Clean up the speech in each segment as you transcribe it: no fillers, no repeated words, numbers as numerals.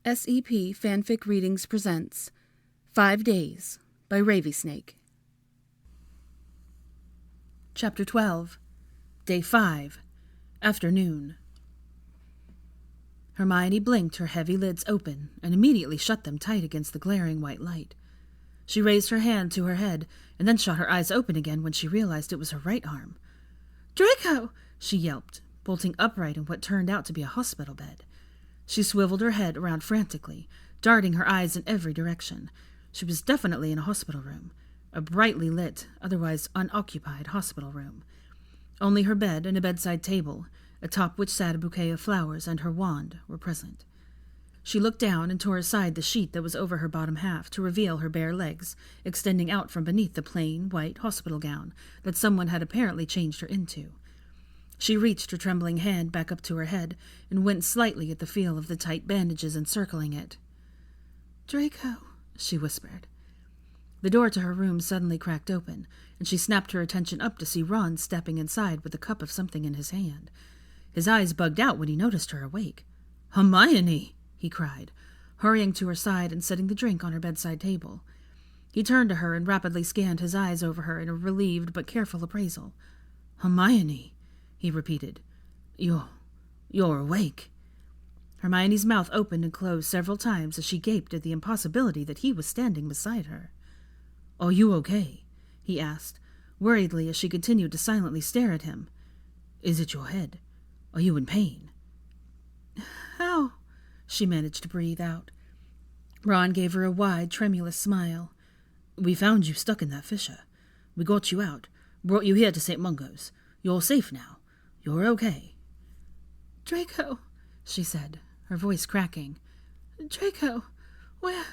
SEP Fanfic Readings presents 5 Days by RavieSnake. Chapter 12. Day 5. Afternoon. Hermione blinked her heavy lids open and immediately shut them tight against the glaring white light. She raised her hand to her head and then shot her eyes open again when she realized it was her right arm. "Draco!" she yelped, bolting upright in what turned out to be a hospital bed. She swiveled her head around frantically, darting her eyes in every direction. She was definitely in a hospital room, a brightly lit, otherwise unoccupied hospital room. Only her bed and a bedside table, atop which sat a bouquet of flowers and her wand, were present. She looked down and tore aside the sheet that was over her bottom half to reveal her bare legs, extending out from beneath the plain, white hospital gown that someone had apparently changed her into. She reached her trembling hand back up to her head and winced slightly at the feel of the tight bandages encircling it. "Draco," she whispered. The door to her room suddenly cracked open, and she snapped her attention up to see Ron stepping inside with a cup of something in his hand. His eyes bugged out when he noticed her awake. "Hermione!" he cried, hurrying to her side and setting the drink on her bedside table. He turned to her and rapidly scanned his eyes over her in a relieved but careful appraisal. "Hermione!" he repeated. You're awake." Hermione's mouth opened and closed several times as she gaped at the impossibility that he was standing beside her. "Are you okay?" he asked, worriedly as she continued to silently stare at him. "Is it your head? Are you in pain?" "How?" she managed to breathe out. Ron gave her a wide, tremulous smile. "We found you stuck in that fissure. We got you out, brought you here to St. Mungo's. You're safe now. You're okay." "Draco," she said, her voice cracking. "Draco, where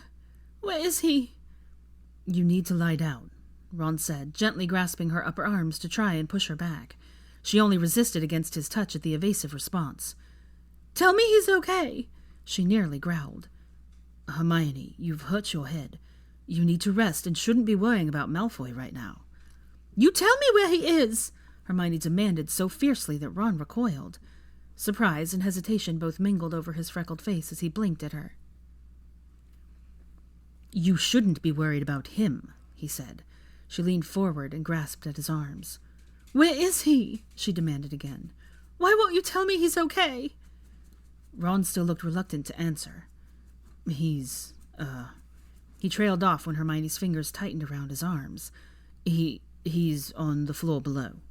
is he?" "You need to lie down," Ron said, gently grasping her upper arms to try and push her back. She only resisted against his touch at the evasive response. "Tell me he's okay," she nearly growled. "Hermione, you've hurt your head. You need to rest and shouldn't be worrying about Malfoy right now." "You tell me where he is!" Hermione demanded so fiercely that Ron recoiled. Surprise and hesitation both mingled over his freckled face as he blinked at her. "You shouldn't be worried about him," he said. She leaned forward and grasped at his arms. "Where is he?" she demanded again. "Why won't you tell me he's okay?" Ron still looked reluctant to answer. He trailed off when Hermione's fingers tightened around his arms. He's on the floor below."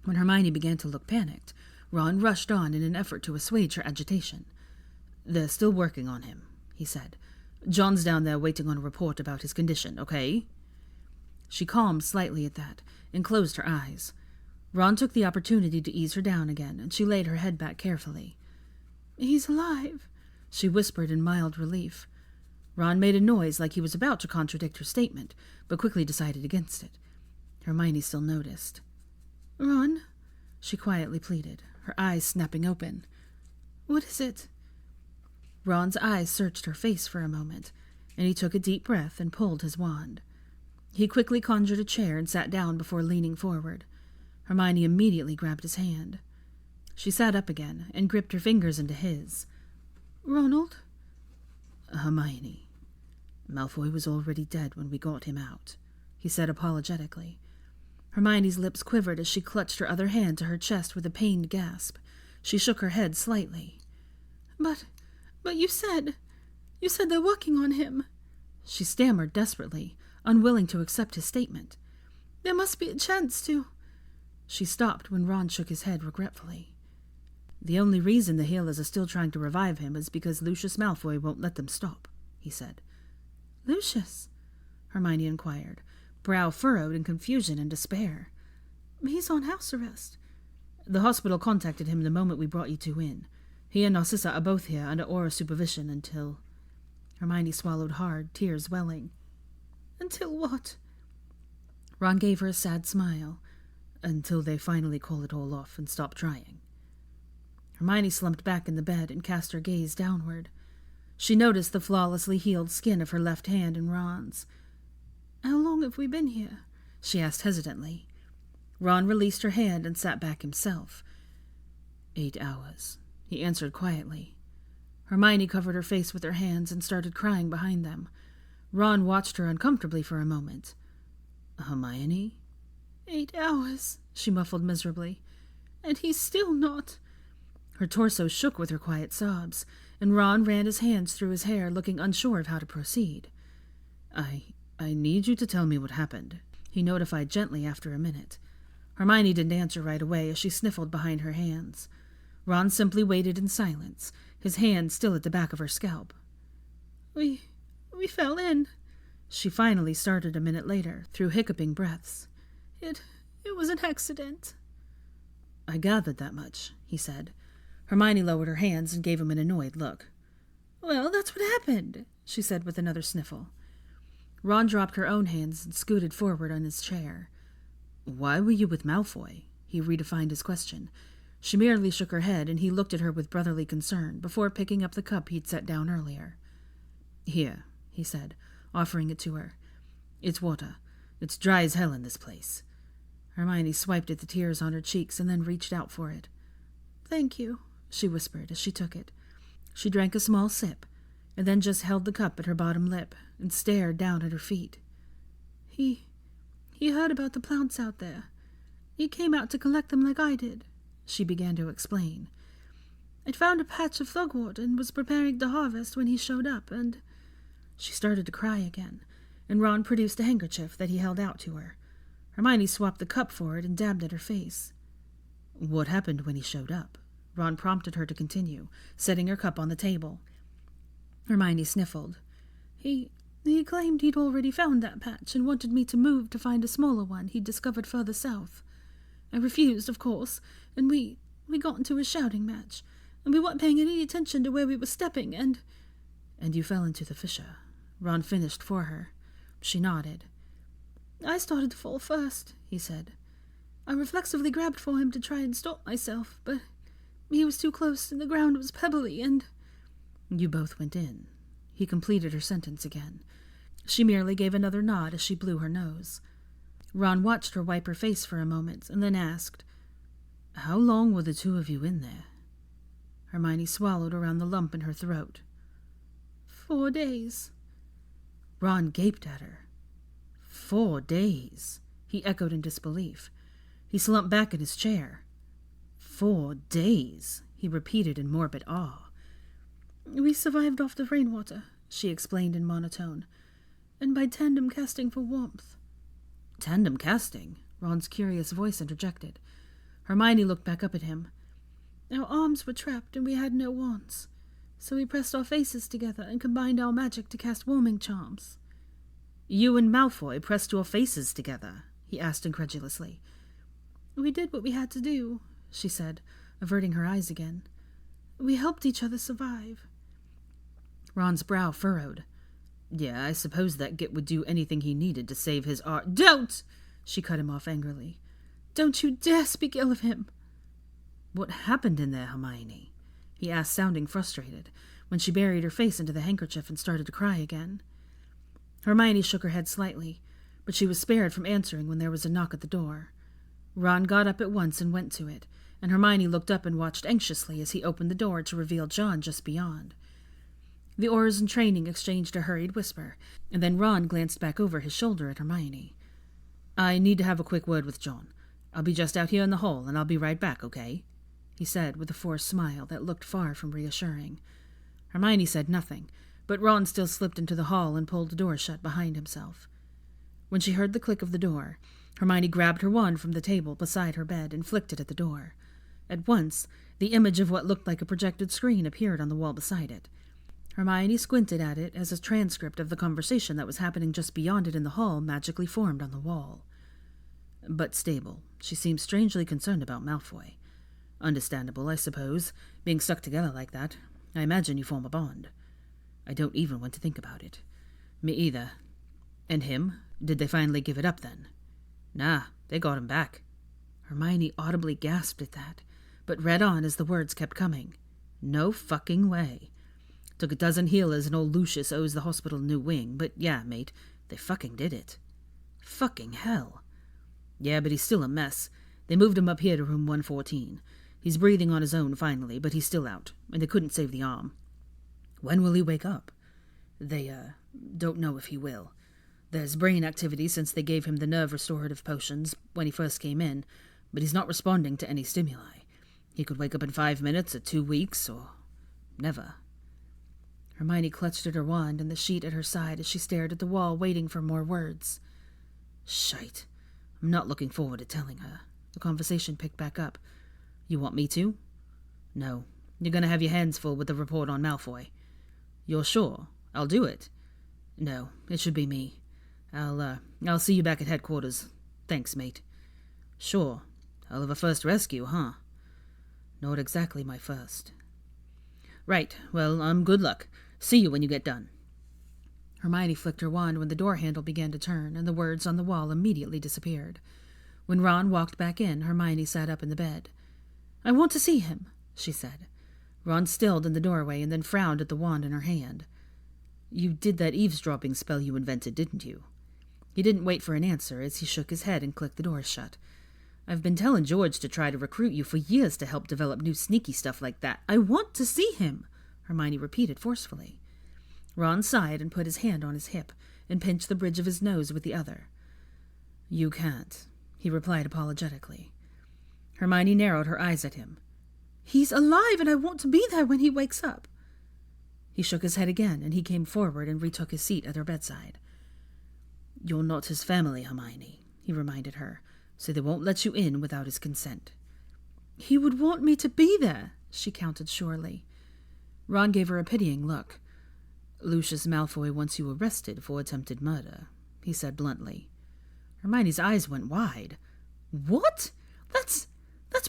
When Hermione began to look panicked, Ron rushed on in an effort to assuage her agitation. "They're still working on him," he said. "John's down there waiting on a report about his condition, okay?" She calmed slightly at that and closed her eyes. Ron took the opportunity to ease her down again, and she laid her head back carefully. "He's alive," she whispered in mild relief. Ron made a noise like he was about to contradict her statement, but quickly decided against it. Hermione still noticed. "Ron," she quietly pleaded, her eyes snapping open. "What is it?" Ron's eyes searched her face for a moment, and he took a deep breath and pulled his wand. He quickly conjured a chair and sat down before leaning forward. Hermione immediately grabbed his hand. She sat up again and gripped her fingers into his. "Ronald?" "Hermione, Malfoy was already dead when we got him out," he said apologetically. Hermione's lips quivered as she clutched her other hand to her chest with a pained gasp. She shook her head slightly. But you said they're working on him," she stammered desperately, unwilling to accept his statement. "There must be a chance to—" She stopped when Ron shook his head regretfully. "The only reason the healers are still trying to revive him is because Lucius Malfoy won't let them stop," he said. "Lucius?" Hermione inquired, brow furrowed in confusion and despair. "He's on house arrest." "The hospital contacted him the moment we brought you two in. He and Narcissa are both here under Aura supervision until—" Hermione swallowed hard, tears welling. "Until what?" Ron gave her a sad smile. "Until they finally call it all off and stop trying." Hermione slumped back in the bed and cast her gaze downward. She noticed the flawlessly healed skin of her left hand in Ron's. "How long have we been here?" she asked hesitantly. Ron released her hand and sat back himself. 8 hours, he answered quietly. Hermione covered her face with her hands and started crying behind them. Ron watched her uncomfortably for a moment. Hermione? 8 hours, she muffled miserably. And he's still not. Her torso shook with her quiet sobs, and Ron ran his hands through his hair, looking unsure of how to proceed. I need you to tell me what happened, he notified gently after a minute. Hermione didn't answer right away as she sniffled behind her hands. Ron simply waited in silence, his hand still at the back of her scalp. We fell in, she finally started a minute later, through hiccuping breaths. It was an accident. I gathered that much, he said. Hermione lowered her hands and gave him an annoyed look. Well, that's what happened, she said with another sniffle. Ron dropped her own hands and scooted forward on his chair. Why were you with Malfoy? He redefined his question. She merely shook her head, and he looked at her with brotherly concern before picking up the cup he'd set down earlier. Here, he said, offering it to her. It's water. It's dry as hell in this place. Hermione swiped at the tears on her cheeks and then reached out for it. Thank you, she whispered as she took it. She drank a small sip, and then just held the cup at her bottom lip and stared down at her feet. He heard about the plants out there. He came out to collect them like I did, she began to explain. I'd found a patch of thugwort and was preparing to harvest when he showed up, and... She started to cry again, and Ron produced a handkerchief that he held out to her. Hermione swapped the cup for it and dabbed at her face. What happened when he showed up? Ron prompted her to continue, setting her cup on the table. Hermione sniffled. He claimed he'd already found that patch and wanted me to move to find a smaller one he'd discovered further south. I refused, of course, and we got into a shouting match, and we weren't paying any attention to where we were stepping, and... And you fell into the fissure. Ron finished for her. She nodded. I started to fall first, he said. I reflexively grabbed for him to try and stop myself, but he was too close and the ground was pebbly, and... You both went in. He completed her sentence again. She merely gave another nod as she blew her nose. Ron watched her wipe her face for a moment and then asked, How long were the two of you in there? Hermione swallowed around the lump in her throat. 4 days. Ron gaped at her. 4 days, he echoed in disbelief. He slumped back in his chair. 4 days, he repeated in morbid awe. We survived off the rainwater, she explained in monotone, and by tandem casting for warmth. Tandem casting? Ron's curious voice interjected. Hermione looked back up at him. Our arms were trapped and we had no wands, so we pressed our faces together and combined our magic to cast warming charms. You and Malfoy pressed your faces together? He asked incredulously. We did what we had to do, she said, averting her eyes again. We helped each other survive. Ron's brow furrowed. Yeah, I suppose that git would do anything he needed to save his art. Don't! She cut him off angrily. Don't you dare speak ill of him. What happened in there, Hermione? He asked, sounding frustrated, when she buried her face into the handkerchief and started to cry again. Hermione shook her head slightly, but she was spared from answering when there was a knock at the door. Ron got up at once and went to it, and Hermione looked up and watched anxiously as he opened the door to reveal John just beyond. The Aurors in training exchanged a hurried whisper, and then Ron glanced back over his shoulder at Hermione. I need to have a quick word with John. I'll be just out here in the hall, and I'll be right back, okay? He said with a forced smile that looked far from reassuring. Hermione said nothing, but Ron still slipped into the hall and pulled the door shut behind himself. When she heard the click of the door, Hermione grabbed her wand from the table beside her bed and flicked it at the door. At once, the image of what looked like a projected screen appeared on the wall beside it. Hermione squinted at it as a transcript of the conversation that was happening just beyond it in the hall magically formed on the wall. But stable. She seemed strangely concerned about Malfoy. Understandable, I suppose. Being stuck together like that, I imagine you form a bond. I don't even want to think about it. Me either. And him? Did they finally give it up then? Nah, they got him back. Hermione audibly gasped at that, but read on as the words kept coming. No fucking way. Took a dozen healers and old Lucius owes the hospital a new wing, but yeah, mate, they fucking did it. Fucking hell. Yeah, but he's still a mess. They moved him up here to room 114. He's breathing on his own finally, but he's still out, and they couldn't save the arm. When will he wake up? They, don't know if he will. There's brain activity since they gave him the nerve restorative potions when he first came in, but he's not responding to any stimuli. He could wake up in 5 minutes or 2 weeks, or never. Hermione clutched at her wand and the sheet at her side as she stared at the wall, waiting for more words. Shite. I'm not looking forward to telling her. The conversation picked back up. You want me to? No. You're going to have your hands full with the report on Malfoy. You're sure? I'll do it. No, it should be me. I'll see you back at headquarters. Thanks, mate. Sure. Hell of a first rescue, huh? Not exactly my first. Right, well, good luck. See you when you get done. Hermione flicked her wand when the door handle began to turn, and the words on the wall immediately disappeared. When Ron walked back in, Hermione sat up in the bed. I want to see him, she said. Ron stilled in the doorway and then frowned at the wand in her hand. You did that eavesdropping spell you invented, didn't you? He didn't wait for an answer as he shook his head and clicked the door shut. I've been telling George to try to recruit you for years to help develop new sneaky stuff like that. I want to see him, Hermione repeated forcefully. Ron sighed and put his hand on his hip and pinched the bridge of his nose with the other. You can't, he replied apologetically. Hermione narrowed her eyes at him. He's alive and I want to be there when he wakes up. He shook his head again and he came forward and retook his seat at her bedside. You're not his family, Hermione, he reminded her, so they won't let you in without his consent. He would want me to be there, she countered surely. Ron gave her a pitying look. Lucius Malfoy wants you arrested for attempted murder, he said bluntly. Hermione's eyes went wide. What? That's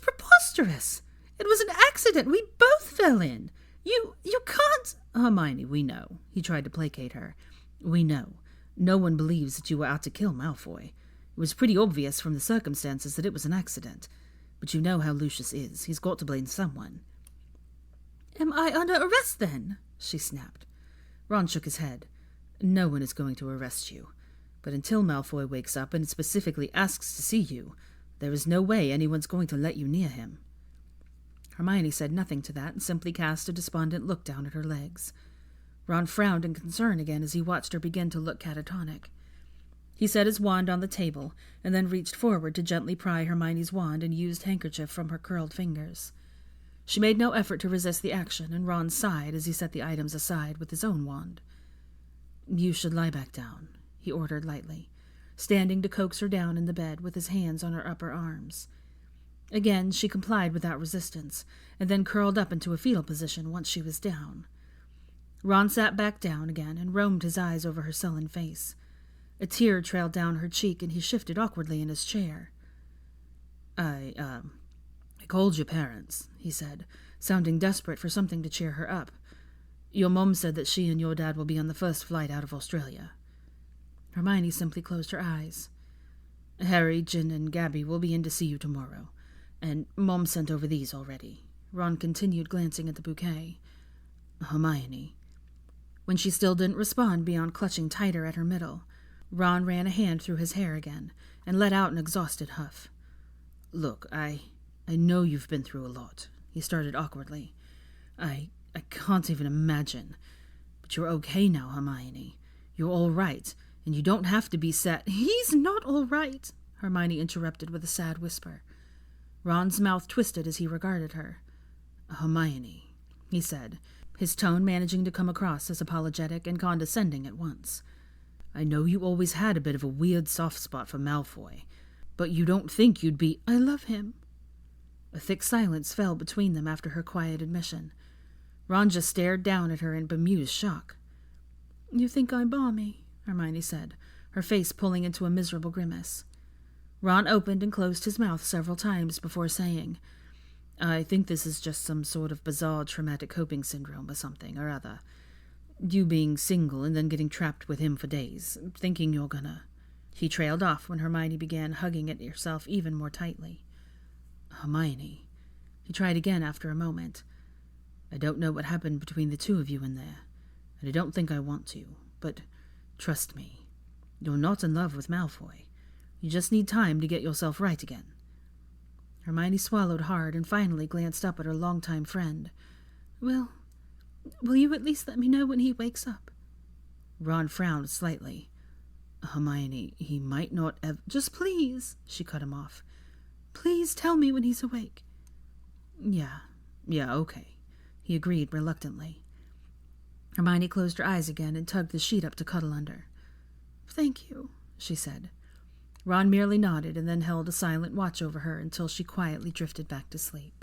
preposterous. It was an accident. We both fell in. You can't... Hermione, we know. He tried to placate her. We know. No one believes that you were out to kill Malfoy. It was pretty obvious from the circumstances that it was an accident. But you know how Lucius is. He's got to blame someone. Am I under arrest then? She snapped. Ron shook his head. No one is going to arrest you. But until Malfoy wakes up and specifically asks to see you, there is no way anyone's going to let you near him. Hermione said nothing to that and simply cast a despondent look down at her legs. Ron frowned in concern again as he watched her begin to look catatonic. He set his wand on the table and then reached forward to gently pry Hermione's wand and used handkerchief from her curled fingers. She made no effort to resist the action, and Ron sighed as he set the items aside with his own wand. You should lie back down, he ordered lightly, standing to coax her down in the bed with his hands on her upper arms. Again, she complied without resistance, and then curled up into a fetal position once she was down. Ron sat back down again and roamed his eyes over her sullen face. A tear trailed down her cheek, and he shifted awkwardly in his chair. I called your parents, he said, sounding desperate for something to cheer her up. Your mom said that she and your dad will be on the first flight out of Australia. Hermione simply closed her eyes. Harry, Ginny, and Gabby will be in to see you tomorrow, and Mom sent over these already. Ron continued, glancing at the bouquet. Hermione. When she still didn't respond beyond clutching tighter at her middle, Ron ran a hand through his hair again and let out an exhausted huff. Look, I know you've been through a lot, he started awkwardly. I can't even imagine. But you're okay now, Hermione. You're all right, and you don't have to be sad. He's not all right, Hermione interrupted with a sad whisper. Ron's mouth twisted as he regarded her. Hermione, he said, his tone managing to come across as apologetic and condescending at once. I know you always had a bit of a weird soft spot for Malfoy, but you don't think you'd be... I love him. A thick silence fell between them after her quiet admission. Ron just stared down at her in bemused shock. You think I'm balmy, Hermione said, her face pulling into a miserable grimace. Ron opened and closed his mouth several times before saying, I think this is just some sort of bizarre traumatic coping syndrome or something or other. You being single and then getting trapped with him for days, thinking you're gonna... He trailed off when Hermione began hugging at herself even more tightly. Hermione. He tried again after a moment. I don't know what happened between the two of you in there, and I don't think I want to, but trust me, you're not in love with Malfoy. You just need time to get yourself right again. Hermione swallowed hard and finally glanced up at her longtime friend. Well, Will you at least let me know when he wakes up? Ron frowned slightly. Hermione, he might not ever... Just please, she cut him off. Please tell me when he's awake. Yeah, okay, he agreed reluctantly. Hermione closed her eyes again and tugged the sheet up to cuddle under. Thank you, she said. Ron merely nodded and then held a silent watch over her until she quietly drifted back to sleep.